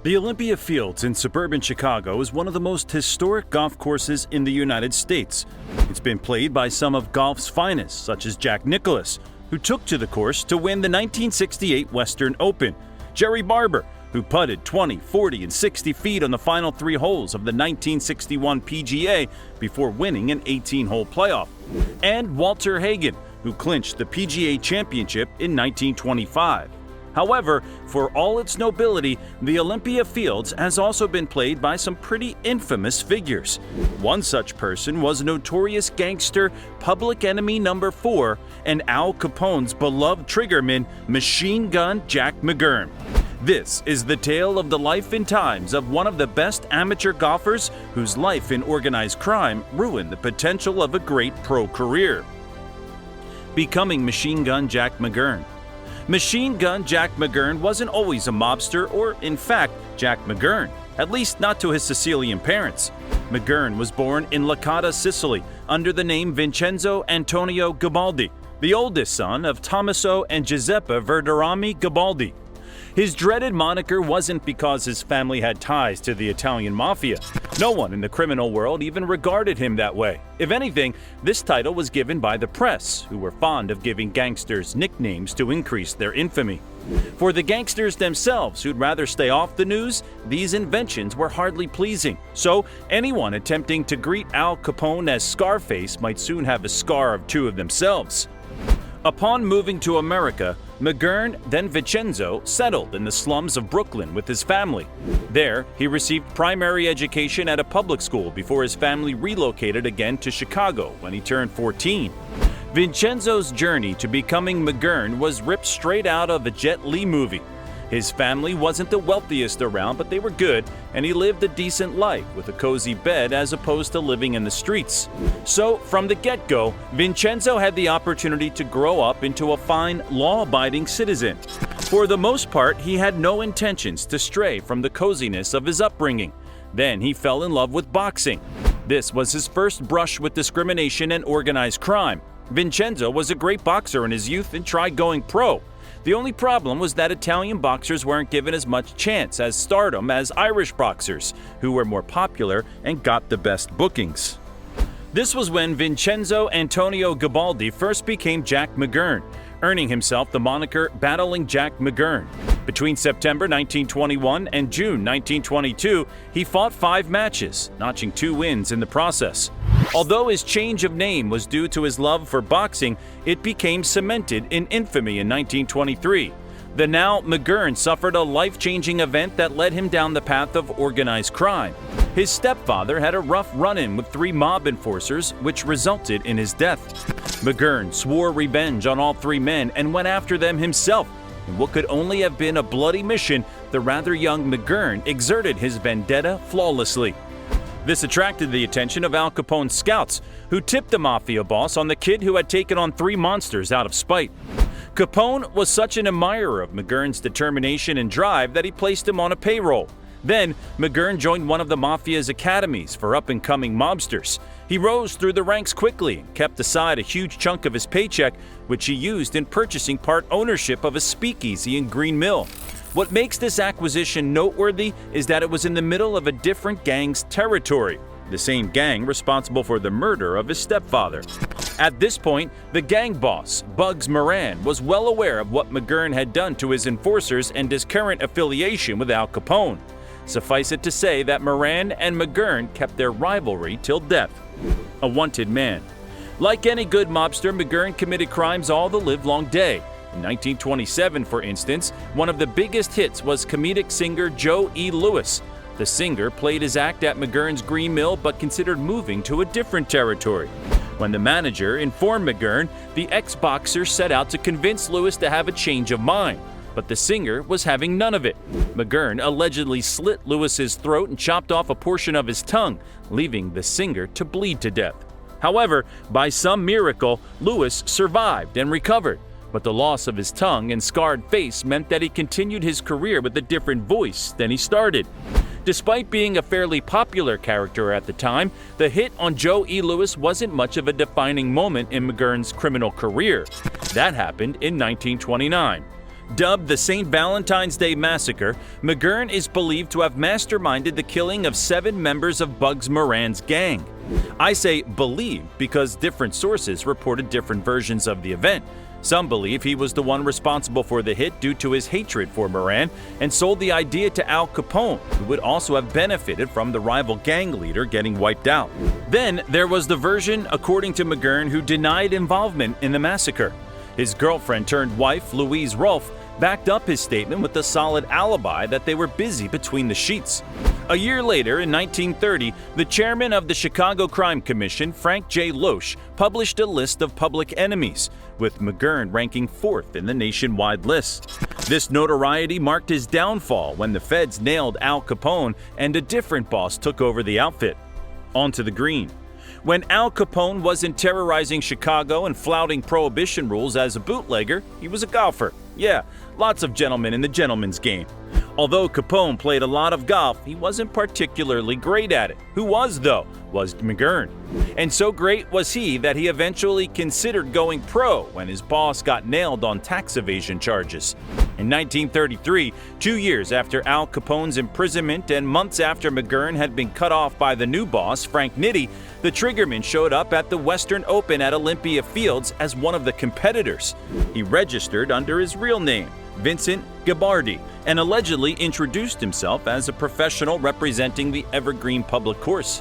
The Olympia Fields in suburban Chicago is one of the most historic golf courses in the United States. It's been played by some of golf's finest, such as Jack Nicklaus, who took to the course to win the 1968 Western Open, Jerry Barber, who putted 20, 40, and 60 feet on the final 3 holes of the 1961 P.G.A. before winning an 18-hole playoff, and Walter Hagen, who clinched the P.G.A. championship in 1925. However, for all its nobility, the Olympia Fields has also been played by some pretty infamous figures. One such person was notorious gangster, public enemy number 4, and Al Capone's beloved triggerman, Machine Gun Jack McGurn. This is the tale of the life and times of one of the best amateur golfers whose life in organized crime ruined the potential of a great pro career. Becoming Machine Gun Jack McGurn. Machine Gun Jack McGurn wasn't always a mobster or, in fact, Jack McGurn, at least not to his Sicilian parents. McGurn was born in Licata, Sicily, under the name Vincenzo Antonio Garibaldi, the oldest son of Tommaso and Giuseppe Verderami Garibaldi. His dreaded moniker wasn't because his family had ties to the Italian mafia. No one in the criminal world even regarded him that way. If anything, this title was given by the press, who were fond of giving gangsters nicknames to increase their infamy. For the gangsters themselves, who'd rather stay off the news, these inventions were hardly pleasing. So anyone attempting to greet Al Capone as Scarface might soon have a scar of 2 of themselves. Upon moving to America, McGurn, then Vincenzo, settled in the slums of Brooklyn with his family. There, he received primary education at a public school before his family relocated again to Chicago when he turned 14. Vincenzo's journey to becoming McGurn was ripped straight out of a Jet Li movie. His family wasn't the wealthiest around, but they were good, and he lived a decent life with a cozy bed as opposed to living in the streets. So, from the get-go, Vincenzo had the opportunity to grow up into a fine, law-abiding citizen. For the most part, he had no intentions to stray from the coziness of his upbringing. Then he fell in love with boxing. This was his first brush with discrimination and organized crime. Vincenzo was a great boxer in his youth and tried going pro. The only problem was that Italian boxers weren't given as much chance as stardom as Irish boxers, who were more popular and got the best bookings. This was when Vincenzo Antonio Garibaldi first became Jack McGurn, earning himself the moniker Battling Jack McGurn. Between September 1921 and June 1922, he fought 5 matches, notching 2 wins in the process. Although his change of name was due to his love for boxing, it became cemented in infamy in 1923. The now McGurn suffered a life-changing event that led him down the path of organized crime. His stepfather had a rough run-in with 3 mob enforcers, which resulted in his death. McGurn swore revenge on all 3 men and went after them himself. In what could only have been a bloody mission, the rather young McGurn exerted his vendetta flawlessly. This attracted the attention of Al Capone's scouts, who tipped the mafia boss on the kid who had taken on 3 monsters out of spite. Capone was such an admirer of McGurn's determination and drive that he placed him on a payroll. Then, McGurn joined one of the mafia's academies for up-and-coming mobsters. He rose through the ranks quickly and kept aside a huge chunk of his paycheck, which he used in purchasing part ownership of a speakeasy in Green Mill. What makes this acquisition noteworthy is that it was in the middle of a different gang's territory, the same gang responsible for the murder of his stepfather. At this point, the gang boss, Bugs Moran, was well aware of what McGurn had done to his enforcers and his current affiliation with Al Capone. Suffice it to say that Moran and McGurn kept their rivalry till death. A wanted man. Like any good mobster, McGurn committed crimes all the livelong day. In 1927, for instance, one of the biggest hits was comedic singer Joe E. Louis. The singer played his act at McGurn's Green Mill but considered moving to a different territory. When the manager informed McGurn, the ex-boxer set out to convince Louis to have a change of mind. But the singer was having none of it. McGurn allegedly slit Louis's throat and chopped off a portion of his tongue, leaving the singer to bleed to death. However, by some miracle, Louis survived and recovered. But the loss of his tongue and scarred face meant that he continued his career with a different voice than he started. Despite being a fairly popular character at the time, the hit on Joe E. Louis wasn't much of a defining moment in McGurn's criminal career. That happened in 1929. Dubbed the St. Valentine's Day Massacre, McGurn is believed to have masterminded the killing of 7 members of Bugs Moran's gang. I say believed because different sources reported different versions of the event. Some believe he was the one responsible for the hit due to his hatred for Moran and sold the idea to Al Capone, who would also have benefited from the rival gang leader getting wiped out. Then there was the version, according to McGurn, who denied involvement in the massacre. His girlfriend turned wife, Louise Rolfe, backed up his statement with a solid alibi that they were busy between the sheets. A year later, in 1930, the chairman of the Chicago Crime Commission, Frank J. Loesch, published a list of public enemies, with McGurn ranking 4th in the nationwide list. This notoriety marked his downfall when the feds nailed Al Capone and a different boss took over the outfit. On to the green. When Al Capone wasn't terrorizing Chicago and flouting prohibition rules as a bootlegger, he was a golfer. Yeah, lots of gentlemen in the gentleman's game. Although Capone played a lot of golf, he wasn't particularly great at it. Who was, though, was McGurn. And so great was he that he eventually considered going pro when his boss got nailed on tax evasion charges. In 1933, 2 years after Al Capone's imprisonment and months after McGurn had been cut off by the new boss, Frank Nitti, the triggerman showed up at the Western Open at Olympia Fields as one of the competitors. He registered under his real name, Vincent Gabbardi, and allegedly introduced himself as a professional representing the Evergreen Public Course.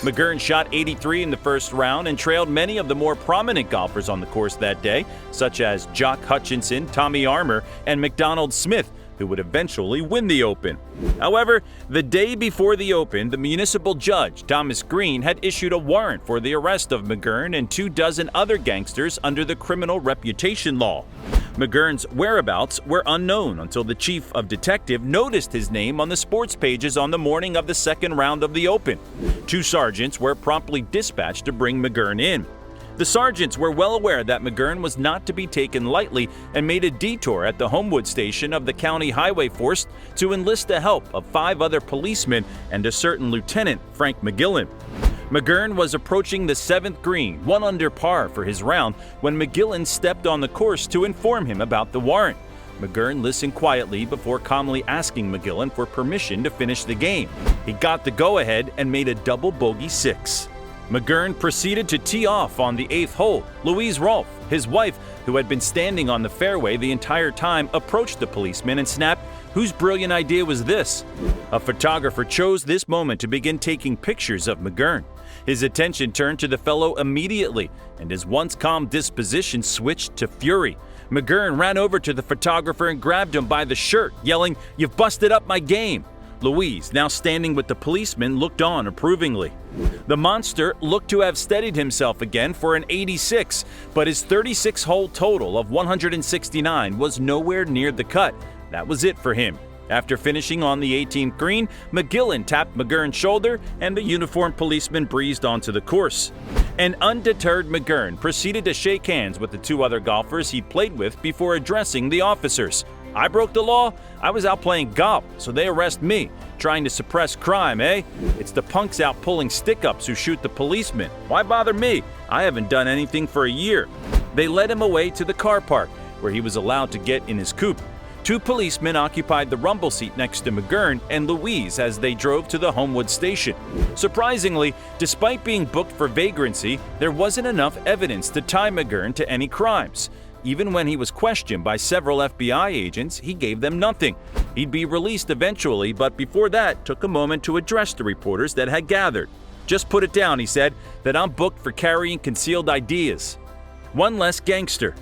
McGurn shot 83 in the first round and trailed many of the more prominent golfers on the course that day, such as Jock Hutchinson, Tommy Armour, and McDonald Smith, who would eventually win the Open. However, the day before the Open, the municipal judge, Thomas Green, had issued a warrant for the arrest of McGurn and 24 other gangsters under the criminal reputation law. McGurn's whereabouts were unknown until the chief of detective noticed his name on the sports pages on the morning of the second round of the Open. 2 sergeants were promptly dispatched to bring McGurn in. The sergeants were well aware that McGurn was not to be taken lightly and made a detour at the Homewood station of the county highway force to enlist the help of 5 other policemen and a certain Lieutenant Frank McGillen. McGurn was approaching the 7th green, 1 under par for his round, when McGillen stepped on the course to inform him about the warrant. McGurn listened quietly before calmly asking McGillen for permission to finish the game. He got the go-ahead and made a double bogey 6. McGurn proceeded to tee off on the 8th hole. Louise Rolfe, his wife, who had been standing on the fairway the entire time, approached the policeman and snapped, "Whose brilliant idea was this?" A photographer chose this moment to begin taking pictures of McGurn. His attention turned to the fellow immediately, and his once calm disposition switched to fury. McGurn ran over to the photographer and grabbed him by the shirt, yelling, "You've busted up my game!" Louise, now standing with the policeman, looked on approvingly. The monster looked to have steadied himself again for an 86, but his 36-hole total of 169 was nowhere near the cut. That was it for him. After finishing on the 18th green, McGillen tapped McGurn's shoulder and the uniformed policeman breezed onto the course. An undeterred McGurn proceeded to shake hands with the 2 other golfers he'd played with before addressing the officers. "I broke the law? I was out playing golf, so they arrest me. Trying to suppress crime, eh? It's the punks out pulling stick-ups who shoot the policemen. Why bother me? I haven't done anything for a year." They led him away to the car park, where he was allowed to get in his coupe. 2 policemen occupied the rumble seat next to McGurn and Louise as they drove to the Homewood station. Surprisingly, despite being booked for vagrancy, there wasn't enough evidence to tie McGurn to any crimes. Even when he was questioned by several FBI agents, he gave them nothing. He'd be released eventually, but before that, took a moment to address the reporters that had gathered. "Just put it down," he said, "that I'm booked for carrying concealed ideas." One less gangster.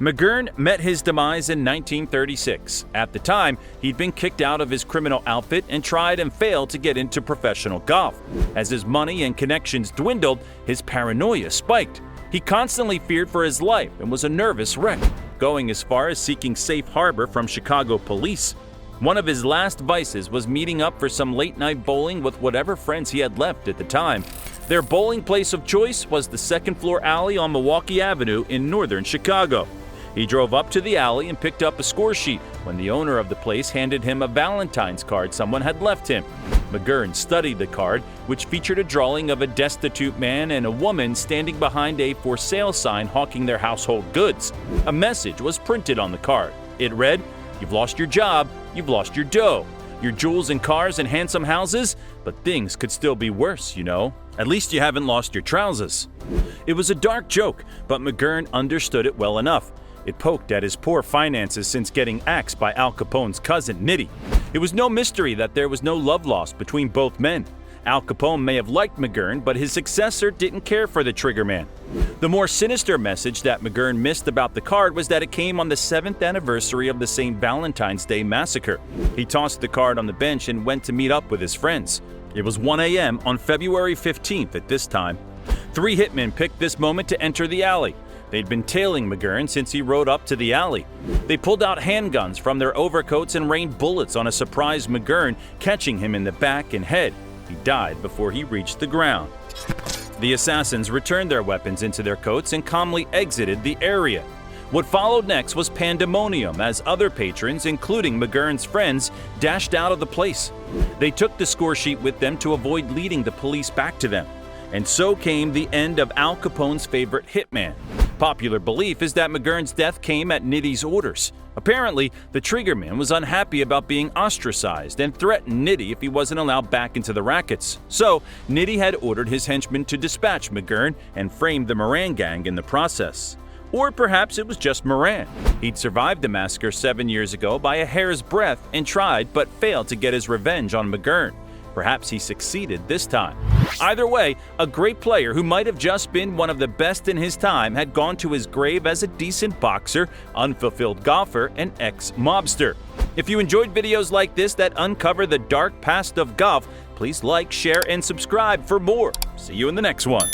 McGurn met his demise in 1936. At the time, he'd been kicked out of his criminal outfit and tried and failed to get into professional golf. As his money and connections dwindled, his paranoia spiked. He constantly feared for his life and was a nervous wreck, going as far as seeking safe harbor from Chicago police. One of his last vices was meeting up for some late-night bowling with whatever friends he had left at the time. Their bowling place of choice was the second-floor alley on Milwaukee Avenue in northern Chicago. He drove up to the alley and picked up a score sheet when the owner of the place handed him a Valentine's card someone had left him. McGurn studied the card, which featured a drawing of a destitute man and a woman standing behind a for sale sign hawking their household goods. A message was printed on the card. It read, "You've lost your job, you've lost your dough, your jewels and cars and handsome houses, but things could still be worse, you know. At least you haven't lost your trousers." It was a dark joke, but McGurn understood it well enough. It poked at his poor finances since getting axed by Al Capone's cousin, Nitti. It was no mystery that there was no love lost between both men. Al Capone may have liked McGurn, but his successor didn't care for the triggerman. The more sinister message that McGurn missed about the card was that it came on the 7th anniversary of the St. Valentine's Day massacre. He tossed the card on the bench and went to meet up with his friends. It was 1 a.m. on February 15th at this time. 3 hitmen picked this moment to enter the alley. They'd been tailing McGurn since he rode up to the alley. They pulled out handguns from their overcoats and rained bullets on a surprised McGurn, catching him in the back and head. He died before he reached the ground. The assassins returned their weapons into their coats and calmly exited the area. What followed next was pandemonium as other patrons, including McGurn's friends, dashed out of the place. They took the score sheet with them to avoid leading the police back to them. And so came the end of Al Capone's favorite hitman. Popular belief is that McGurn's death came at Nitti's orders. Apparently, the triggerman was unhappy about being ostracized and threatened Nitti if he wasn't allowed back into the rackets. So, Nitti had ordered his henchmen to dispatch McGurn and framed the Moran gang in the process. Or perhaps it was just Moran. He'd survived the massacre 7 years ago by a hair's breadth and tried but failed to get his revenge on McGurn. Perhaps he succeeded this time. Either way, a great player who might have just been one of the best in his time had gone to his grave as a decent boxer, unfulfilled golfer, and ex-mobster. If you enjoyed videos like this that uncover the dark past of golf, please like, share, and subscribe for more. See you in the next one.